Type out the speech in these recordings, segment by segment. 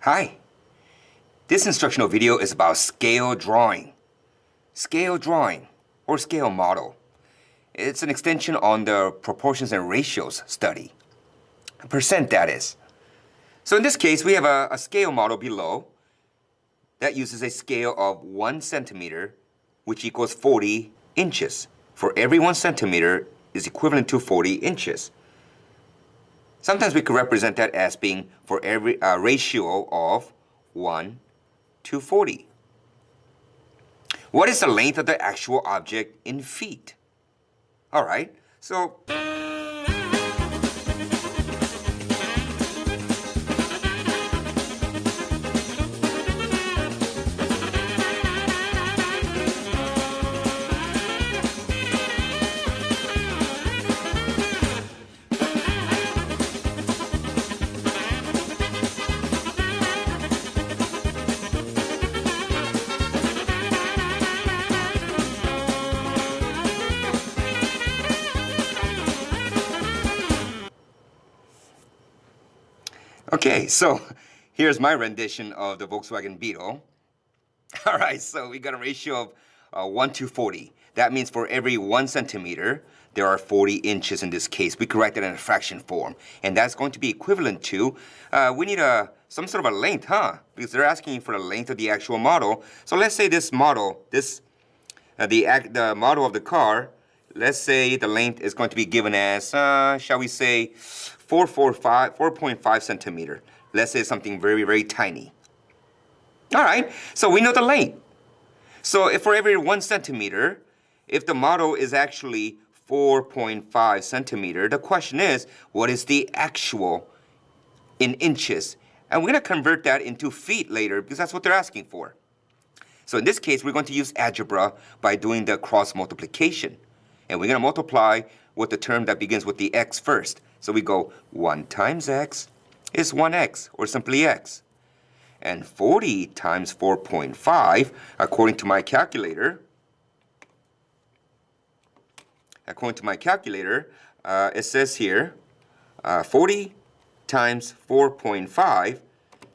Hi, this instructional video is about scale drawing. Scale drawing, or scale model. It's an extension on the proportions and ratios study. Percent, that is. So in this case, we have a scale model below that uses a scale of 1 centimeter, which equals 40 inches. For every 1 centimeter is equivalent to 40 inches. Sometimes we could represent that as being for every ratio of 1 to 40. What is the length of the actual object in feet? All right, so okay, so here's my rendition of the Volkswagen Beetle. All right, so we got a ratio of 1 to 40. That means for every 1 centimeter, there are 40 inches in this case. We could write that in a fraction form. And that's going to be equivalent to, we need some sort of a length, huh? Because they're asking for the length of the actual model. So let's say this model, the model of the car, let's say the length is going to be given as, shall we say, 4.5 centimeter. Let's say something very, very tiny. All right, so we know the length. So if for every 1 centimeter, if the model is actually 4.5 centimeter, the question is, what is the actual in inches? And we're gonna convert that into feet later because that's what they're asking for. So in this case, we're going to use algebra by doing the cross multiplication. And we're gonna multiply with the term that begins with the x first. So we go 1 times x is 1x, or simply x. And 40 times 4.5, according to my calculator, it says here, 40 times 4.5,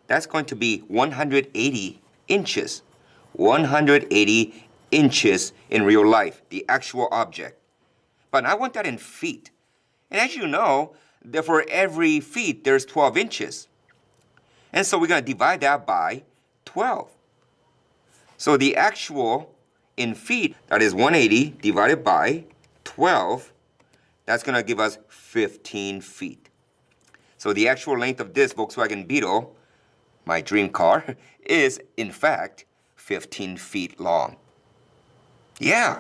that's going to be 180 inches. 180 inches in real life, the actual object. But I want that in feet. And as you know, for every feet, there's 12 inches. And so we're going to divide that by 12. So the actual in feet, that is 180 divided by 12, that's going to give us 15 feet. So the actual length of this Volkswagen Beetle, my dream car, is in fact 15 feet long. Yeah.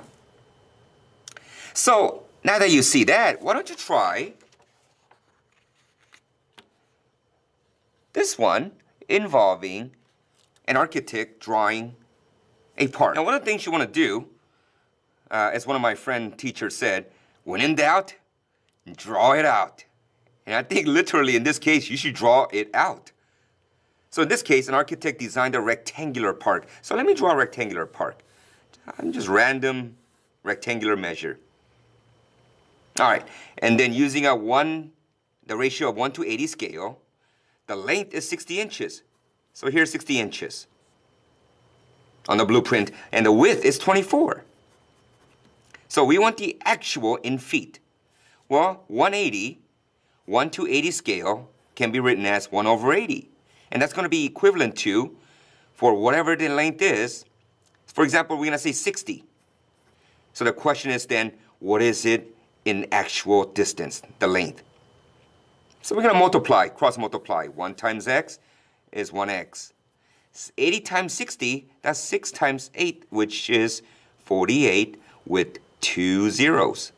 So now that you see that, why don't you try this one involving an architect drawing a park. Now, one of the things you want to do, as one of my friend teachers said, when in doubt, draw it out. And I think literally in this case, you should draw it out. So in this case, an architect designed a rectangular park. So let me draw a rectangular park. I'm just random rectangular measure. All right, and then using the ratio of 1 to 80 scale, the length is 60 inches. So here's 60 inches on the blueprint, and the width is 24. So we want the actual in feet. Well, 1 to 80 scale can be written as 1 over 80. And that's going to be equivalent to, for whatever the length is, for example, we're going to say 60. So the question is then, what is it in actual distance, the length? So we're going to multiply, cross multiply. 1 times x is 1x. 80 times 60, that's 6 times 8, which is 48 with 2 zeros.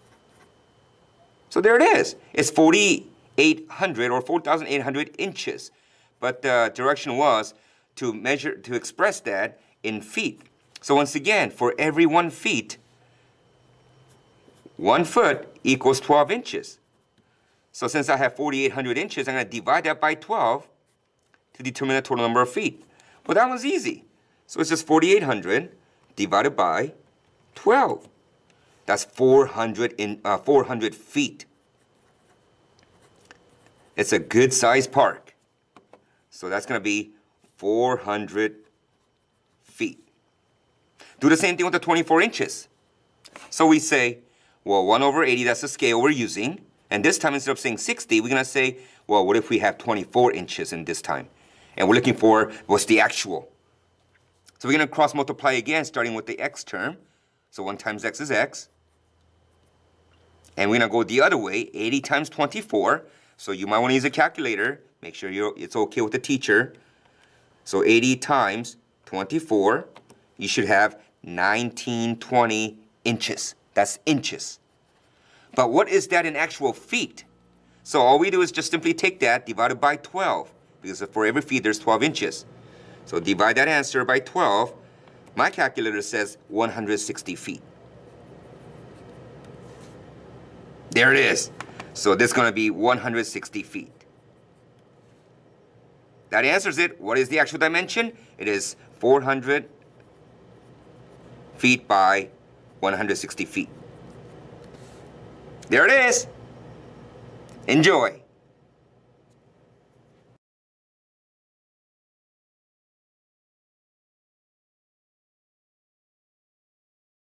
So there it is. It's 4,800 or 4,800 inches. But the direction was to measure, to express that in feet. So once again, for every 1 feet, 1 foot equals 12 inches. So since I have 4,800 inches, I'm going to divide that by 12 to determine the total number of feet. Well, that was easy. So it's just 4,800 divided by 12. That's 400 feet. It's a good-sized park. So that's going to be 400 feet. Do the same thing with the 24 inches. So we say, well, 1 over 80, that's the scale we're using. And this time, instead of saying 60, we're going to say, well, what if we have 24 inches in this time? And we're looking for what's the actual. So we're going to cross multiply again, starting with the x term. So 1 times x is x. And we're going to go the other way, 80 times 24. So you might want to use a calculator. Make sure it's okay with the teacher. So 80 times 24, you should have 1920 inches. That's inches. But what is that in actual feet? So all we do is just simply take that, divided by 12, because for every feet there's 12 inches. So divide that answer by 12. My calculator says 160 feet. There it is. So this is going to be 160 feet. That answers it. What is the actual dimension? It is 400 feet by 160 feet. There it is. Enjoy.